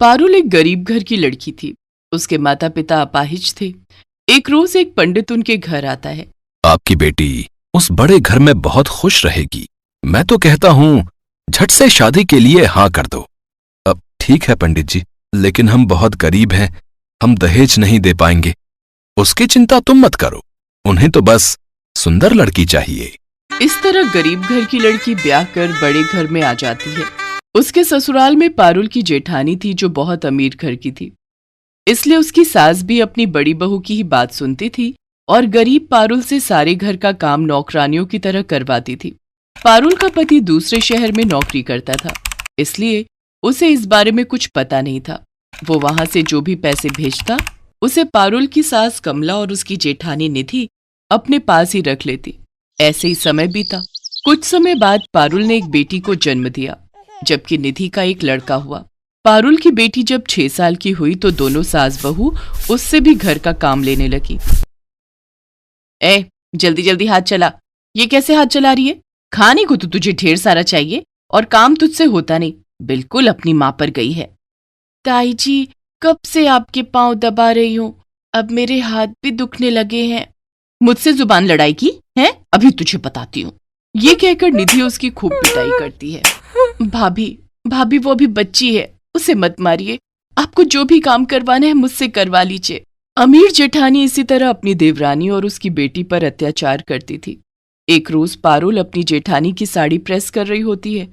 पारुल एक गरीब घर की लड़की थी। उसके माता पिता अपाहिज थे। एक रोज एक पंडित उनके घर आता है। आपकी बेटी उस बड़े घर में बहुत खुश रहेगी। मैं तो कहता हूँ झट से शादी के लिए हाँ कर दो। अब ठीक है पंडित जी, लेकिन हम बहुत गरीब हैं, हम दहेज नहीं दे पाएंगे। उसकी चिंता तुम मत करो, उन्हें तो बस सुंदर लड़की चाहिए। इस तरह गरीब घर की लड़की ब्याह कर बड़े घर में आ जाती है। उसके ससुराल में पारुल की जेठानी थी जो बहुत अमीर घर की थी, इसलिए उसकी सास भी अपनी बड़ी बहू की ही बात सुनती थी और गरीब पारुल से सारे घर का काम नौकरानियों की तरह करवाती थी। पारुल का पति दूसरे शहर में नौकरी करता था, इसलिए उसे इस बारे में कुछ पता नहीं था। वो वहां से जो भी पैसे भेजता उसे पारुल की सास कमला और उसकी जेठानी निधि अपने पास ही रख लेती। ऐसे ही समय बीता। कुछ समय बाद पारुल ने एक बेटी को जन्म दिया, जबकि निधि का एक लड़का हुआ। पारुल की बेटी जब 6 साल की हुई तो दोनों सास बहू उससे भी घर का काम लेने लगी। जल्दी जल्दी हाथ चला। ये कैसे हाथ चला रही है? खाने को तो तुझे ढेर सारा चाहिए और काम तुझसे होता नहीं, बिल्कुल अपनी माँ पर गई है। ताई जी, कब से आपके पांव दबा रही हूँ, अब मेरे हाथ भी दुखने लगे हैं। मुझसे जुबान लड़ाई की है? अभी तुझे बताती हूँ। ये कहकर निधि उसकी खूब पिटाई करती है। भाभी भाभी, वो अभी बच्ची है, उसे मत मारिए। आपको जो भी काम करवाना है मुझसे करवा लीजिए। अमीर जेठानी इसी तरह अपनी देवरानी और उसकी बेटी पर अत्याचार करती थी। एक रोज पारुल अपनी जेठानी की साड़ी प्रेस कर रही होती है,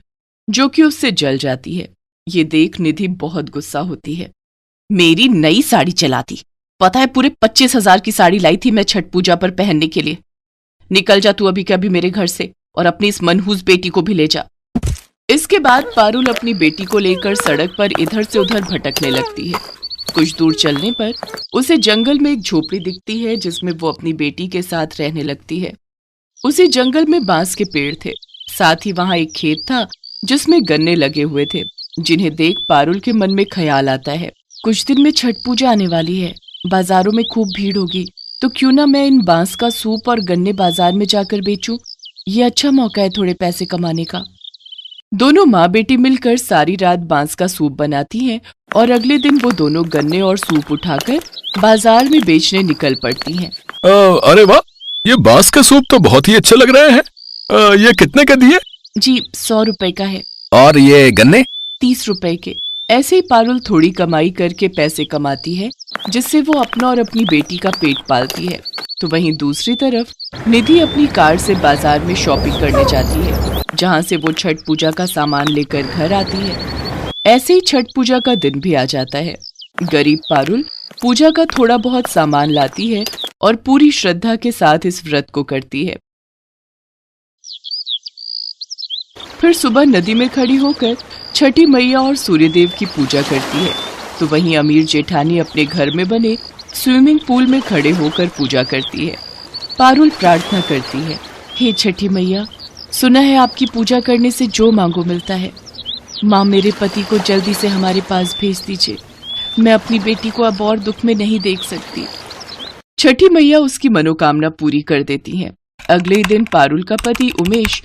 जो कि उससे जल जाती है। ये देख निधि बहुत गुस्सा होती है। मेरी नई साड़ी चलाती, पता है पूरे 25,000 की साड़ी लाई थी मैं छठ पूजा पर पहनने के लिए। निकल जा तू अभी के अभी मेरे घर से और अपनी इस मनहूस बेटी को भी ले जा। इसके बाद पारुल अपनी बेटी को लेकर सड़क पर इधर से उधर भटकने लगती है। कुछ दूर चलने पर उसे जंगल में एक झोपड़ी दिखती है जिसमें वो अपनी बेटी के साथ रहने लगती है। उसी जंगल में बांस के पेड़ थे, साथ ही वहां एक खेत था जिसमें गन्ने लगे हुए थे, जिन्हें देख पारुल के मन में ख्याल आता है, कुछ दिन में छठ पूजा आने वाली है, बाजारों में खूब भीड़ होगी, तो क्यों ना मैं इन बांस का सूप और गन्ने बाजार में जाकर बेचूं। ये अच्छा मौका है थोड़े पैसे कमाने का। दोनों माँ बेटी मिलकर सारी रात बांस का सूप बनाती हैं और अगले दिन वो दोनों गन्ने और सूप उठाकर बाजार में बेचने निकल पड़ती हैं। अरे वाह, ये बांस का सूप तो बहुत ही अच्छा लग रहा है। ये कितने का दिए? जी 100 रुपए का है। और ये गन्ने? 30 रुपए के। ऐसे ही पारुल थोड़ी कमाई करके पैसे कमाती है, जिससे वो अपना और अपनी बेटी का पेट पालती है। तो वहीं दूसरी तरफ निधि अपनी कार से बाजार में शॉपिंग करने जाती है, जहां से वो छठ पूजा का सामान लेकर घर आती है। ऐसे ही छठ पूजा का दिन भी आ जाता है। गरीब पारुल पूजा का थोड़ा बहुत सामान लाती है और पूरी श्रद्धा के साथ इस व्रत को करती है। फिर सुबह नदी में खड़ी होकर छठी मैया और सूर्यदेव की पूजा करती है। तो वहीं अमीर जेठानी अपने घर में बने स्विमिंग पूल में खड़े होकर पूजा करती है। पारुल प्रार्थना करती है, हे छठी मैया, सुना है आपकी पूजा करने से जो मांगो मिलता है। माँ, मेरे पति को जल्दी से हमारे पास भेज दीजिए, मैं अपनी बेटी को अब और दुख में नहीं देख सकती। छठी मैया उसकी मनोकामना पूरी कर देती हैं। अगले दिन पारुल का पति उमेश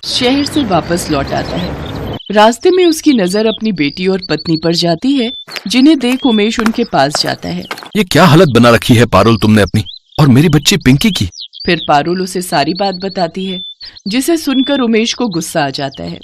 शहर से वापस लौट आता है। रास्ते में उसकी नजर अपनी बेटी और पत्नी पर जाती है, जिन्हें देख उमेश उनके पास जाता है। ये क्या हालत बना रखी है पारुल तुमने अपनी और मेरी बच्ची पिंकी की? फिर पारुल उसे सारी बात बताती है, जिसे सुनकर उमेश को गुस्सा आ जाता है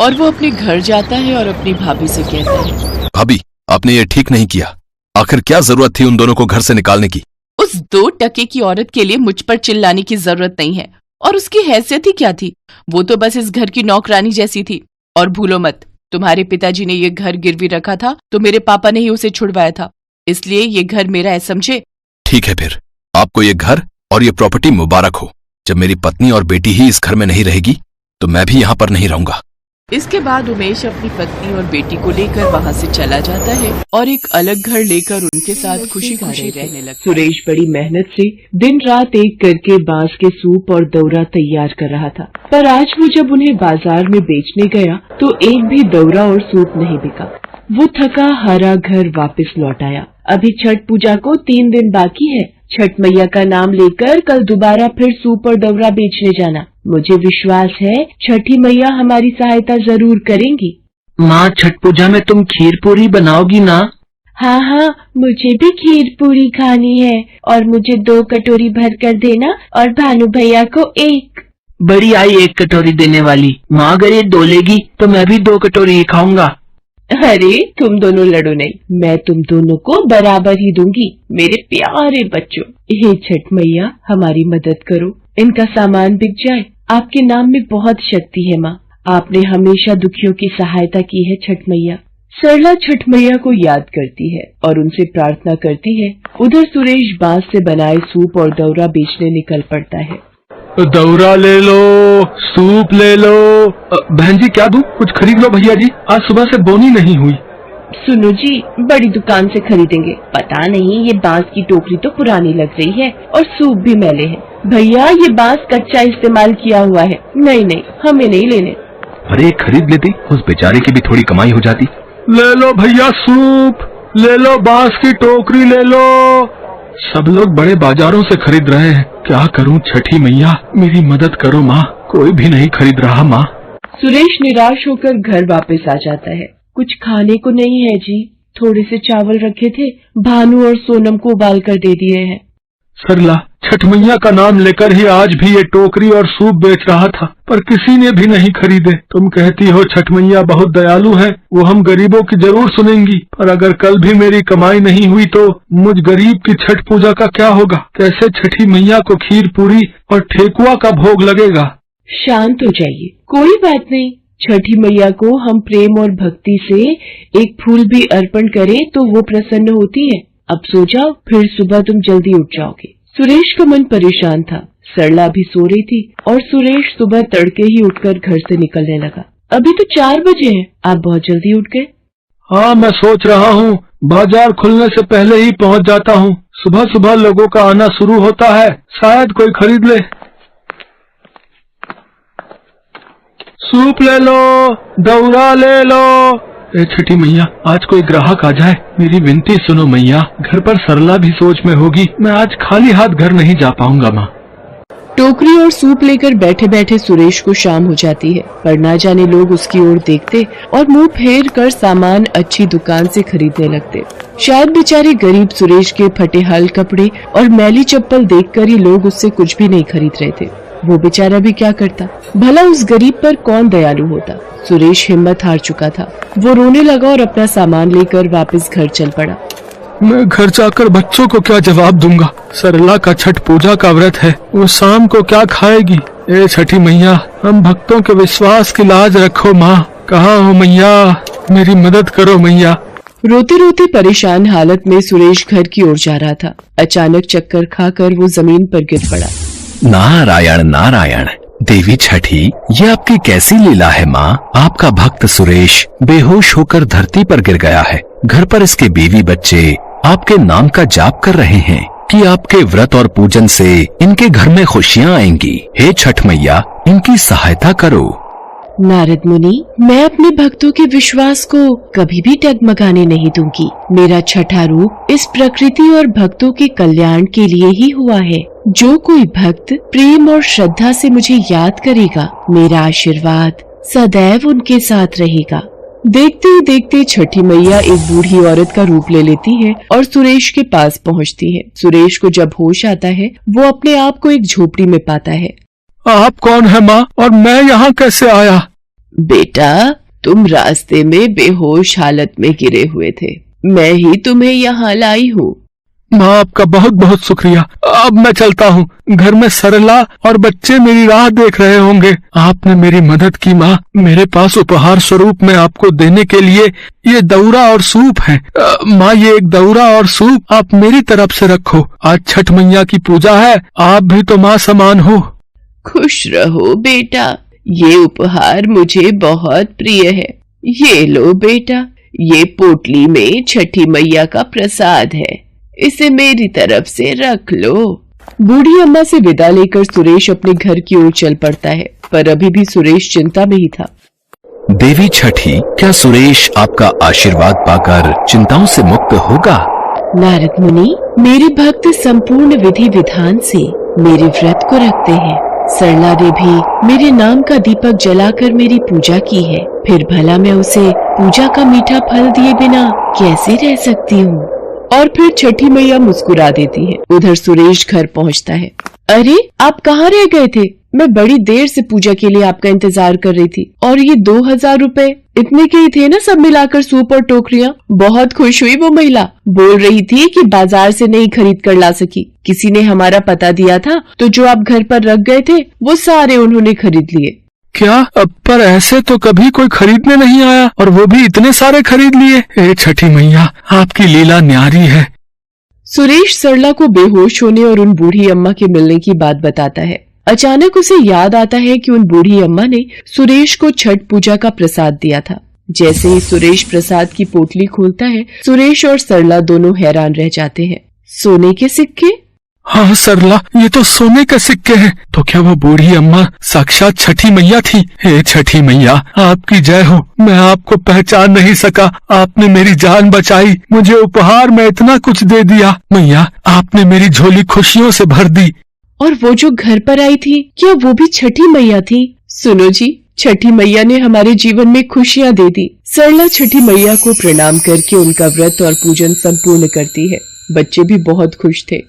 और वो अपने घर जाता है और अपनी भाभी से कहता है, भाभी, आपने ये ठीक नहीं किया। आखिर क्या जरूरत थी उन दोनों को घर से निकालने की? उस 2 टके की औरत के लिए मुझ पर चिल्लाने की जरूरत नहीं है। और उसकी हैसियत ही क्या थी? वो तो बस इस घर की नौकरानी जैसी थी। और भूलो मत, तुम्हारे पिताजी ने ये घर गिरवी रखा था तो मेरे पापा ने ही उसे छुड़वाया था, इसलिए ये घर मेरा है, समझे? ठीक है, फिर आपको ये घर और ये प्रॉपर्टी मुबारक हो। जब मेरी पत्नी और बेटी ही इस घर में नहीं रहेगी तो मैं भी यहाँ पर नहीं रहूंगा। इसके बाद उमेश अपनी पत्नी और बेटी को लेकर वहाँ से चला जाता है और एक अलग घर लेकर उनके साथ खुशी खुशी रहने लगता है। सुरेश बड़ी मेहनत से दिन रात एक करके बांस के सूप और दौरा तैयार कर रहा था, पर आज वो जब उन्हें बाजार में बेचने गया तो एक भी दौरा और सूप नहीं बिका। वो थका हारा घर वापस लौट आया। अभी छठ पूजा को 3 दिन बाकी है। छठ मैया का नाम लेकर कल दोबारा फिर सूप और दौरा बेचने जाना। मुझे विश्वास है छठी मैया हमारी सहायता जरूर करेंगी। माँ, छठ पूजा में तुम खीर पूरी बनाओगी ना? हाँ हाँ, मुझे भी खीर पूरी खानी है और मुझे 2 कटोरी भर कर देना और भानु भैया को 1। बड़ी आई 1 कटोरी देने वाली। माँ, अगर ये 2 लेगी तो मैं भी 2 कटोरी ही खाऊंगा। अरे तुम दोनों लड़ो नहीं, मैं तुम दोनों को बराबर ही दूंगी मेरे प्यारे बच्चों। हे छठ मैया, हमारी मदद करो, इनका सामान बिक जाए। आपके नाम में बहुत शक्ति है माँ, आपने हमेशा दुखियों की सहायता की है छठ मैया। सरला छठ मैया को याद करती है और उनसे प्रार्थना करती है। उधर सुरेश बांस से बनाए सूप और दौरा बेचने निकल पड़ता है। दौरा ले लो, सूप ले लो। बहन जी क्या दूं? कुछ खरीद लो भैया जी, आज सुबह से बोनी नहीं हुई। सुनो जी, बड़ी दुकान से खरीदेंगे। पता नहीं ये बांस की टोकरी तो पुरानी लग रही है और सूप भी मैले हैं। भैया ये बांस कच्चा इस्तेमाल किया हुआ है। नहीं नहीं, हमें नहीं लेने। अरे खरीद लेती, उस बेचारे की भी थोड़ी कमाई हो जाती। ले लो भैया सूप, ले लो बांस की टोकरी ले लो। सब लोग बड़े बाजारों से खरीद रहे हैं, क्या करूं छठी मैया, मेरी मदद करो माँ, कोई भी नहीं खरीद रहा माँ। सुरेश निराश होकर घर वापस आ जाता है। कुछ खाने को नहीं है जी, थोड़े से चावल रखे थे, भानु और सोनम को उबाल कर दे दिए हैं। सरला, छठ मैया का नाम लेकर ही आज भी ये टोकरी और सूप बेच रहा था, पर किसी ने भी नहीं खरीदे। तुम कहती हो छठ मैया बहुत दयालु है, वो हम गरीबों की जरूर सुनेंगी, पर अगर कल भी मेरी कमाई नहीं हुई तो मुझ गरीब की छठ पूजा का क्या होगा? कैसे छठी मैया को खीर पूरी और ठेकुआ का भोग लगेगा? शांत हो जाइए, कोई बात नहीं। छठी मैया को हम प्रेम और भक्ति से एक फूल भी अर्पण करें तो वो प्रसन्न होती है। अब सो जाओ, फिर सुबह तुम जल्दी उठ जाओगे। सुरेश का मन परेशान था। सरला भी सो रही थी और सुरेश सुबह तड़के ही उठकर घर से निकलने लगा। अभी तो 4 बजे हैं, आप बहुत जल्दी उठ गए। हाँ, मैं सोच रहा हूँ बाजार खुलने से पहले ही पहुँच जाता हूँ। सुबह सुबह लोगों का आना शुरू होता है, शायद कोई खरीद ले। सूप ले लो, दौरा ले लो। ए छठी मैया, आज कोई ग्राहक आ जाए, मेरी विनती सुनो मैया। घर पर सरला भी सोच में होगी, मैं आज खाली हाथ घर नहीं जा पाऊंगा माँ। टोकरी और सूप लेकर बैठे बैठे सुरेश को शाम हो जाती है, पर ना जाने लोग उसकी ओर देखते और मुंह फेर कर सामान अच्छी दुकान से खरीदने लगते। शायद बेचारे गरीब सुरेश के फटे हाल कपड़े और मैली चप्पल देखकर ही लोग उससे कुछ भी नहीं खरीद रहे थे। वो बेचारा भी क्या करता, भला उस गरीब पर कौन दयालु होता। सुरेश हिम्मत हार चुका था। वो रोने लगा और अपना सामान लेकर वापस घर चल पड़ा। मैं घर जाकर बच्चों को क्या जवाब दूंगा? सरला का छठ पूजा का व्रत है, वो शाम को क्या खाएगी? ए छठी मैया, हम भक्तों के विश्वास की लाज रखो माँ। कहाँ हो मैया, मेरी मदद करो मैया। रोते रोते परेशान हालत में सुरेश घर की ओर जा रहा था। अचानक चक्कर खाकर वो जमीन पर गिर पड़ा। नारायण नारायण, देवी छठी, ये आपकी कैसी लीला है माँ? आपका भक्त सुरेश बेहोश होकर धरती पर गिर गया है। घर पर इसके बीवी बच्चे आपके नाम का जाप कर रहे हैं कि आपके व्रत और पूजन से इनके घर में खुशियाँ आएंगी। हे छठ मैया, इनकी सहायता करो। नारद मुनि, मैं अपने भक्तों के विश्वास को कभी भी डगमगाने नहीं दूंगी। मेरा छठा रूप इस प्रकृति और भक्तों के कल्याण के लिए ही हुआ है। जो कोई भक्त प्रेम और श्रद्धा से मुझे याद करेगा, मेरा आशीर्वाद सदैव उनके साथ रहेगा। देखते ही देखते छठी मैया एक बूढ़ी औरत का रूप ले लेती है और सुरेश के पास पहुंचती है। सुरेश को जब होश आता है, वो अपने आप को एक झोपड़ी में पाता है। आप कौन है माँ, और मैं यहाँ कैसे आया? बेटा, तुम रास्ते में बेहोश हालत में गिरे हुए थे, मैं ही तुम्हें यहाँ लाई हूँ। माँ, आपका बहुत बहुत शुक्रिया। अब मैं चलता हूँ, घर में सरला और बच्चे मेरी राह देख रहे होंगे। आपने मेरी मदद की माँ। मेरे पास उपहार स्वरूप में आपको देने के लिए ये दौरा और सूप है। माँ, ये एक दौरा और सूप आप मेरी तरफ से रखो। आज छठ मैया की पूजा है, आप भी तो माँ समान हो। खुश रहो बेटा, ये उपहार मुझे बहुत प्रिय है। ये लो बेटा, ये पोटली में छठी मैया का प्रसाद है, इसे मेरी तरफ से रख लो। बूढ़ी अम्मा से विदा लेकर सुरेश अपने घर की ओर चल पड़ता है, पर अभी भी सुरेश चिंता में ही था। देवी छठी, क्या सुरेश आपका आशीर्वाद पाकर चिंताओं से मुक्त होगा? नारद मुनि, मेरे भक्त संपूर्ण विधि विधान से मेरे व्रत को रखते हैं। सरला ने भी मेरे नाम का दीपक जलाकर मेरी पूजा की है, फिर भला मैं उसे पूजा का मीठा फल दिए बिना कैसे रह सकती हूँ। और फिर छठी मैया मुस्कुरा देती है। उधर सुरेश घर पहुँचता है। अरे आप कहाँ रह गए थे? मैं बड़ी देर से पूजा के लिए आपका इंतजार कर रही थी। और ये 2000 रुपए इतने के ही थे ना, सब मिलाकर सूप और टोकरियाँ। बहुत खुश हुई वो महिला, बोल रही थी कि बाजार से नहीं खरीद कर ला सकी, किसी ने हमारा पता दिया था तो जो आप घर पर रख गए थे वो सारे उन्होंने खरीद लिए। क्या? पर ऐसे तो कभी कोई खरीदने नहीं आया, और वो भी इतने सारे खरीद लिए। हे छठी मैया, आपकी लीला न्यारी है। सुरेश सरला को बेहोश होने और उन बूढ़ी अम्मा के मिलने की बात बताता है। अचानक उसे याद आता है कि उन बूढ़ी अम्मा ने सुरेश को छठ पूजा का प्रसाद दिया था। जैसे ही सुरेश प्रसाद की पोटली खोलता है, सुरेश और सरला दोनों हैरान रह जाते हैं। सोने के सिक्के? हाँ सरला, ये तो सोने के सिक्के हैं। तो क्या वो बूढ़ी अम्मा साक्षात छठी मैया थी? हे छठी मैया, आपकी जय हो। मैं आपको पहचान नहीं सका, आपने मेरी जान बचाई, मुझे उपहार में इतना कुछ दे दिया। मैया, आपने मेरी झोली खुशियों से भर दी। और वो जो घर पर आई थी, क्या वो भी छठी मैया थी? सुनो जी, छठी मैया ने हमारे जीवन में खुशियाँ दे दी। सरला छठी मैया को प्रणाम करके उनका व्रत और पूजन संपूर्ण करती है। बच्चे भी बहुत खुश थे।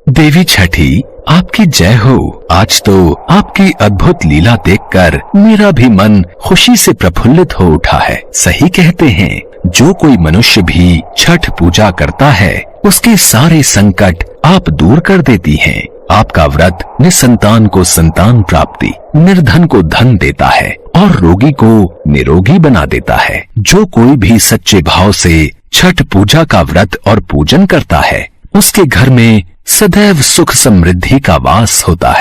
देवी छठी, आपकी जय हो। आज तो आपकी अद्भुत लीला देखकर मेरा भी मन खुशी से प्रफुल्लित हो उठा है। सही कहते हैं, जो कोई मनुष्य भी छठ पूजा करता है उसके सारे संकट आप दूर कर देती हैं। आपका व्रत निसंतान को संतान प्राप्ति, निर्धन को धन देता है और रोगी को निरोगी बना देता है। जो कोई भी सच्चे भाव से छठ पूजा का व्रत और पूजन करता है उसके घर में सदैव सुख समृद्धि का वास होता है।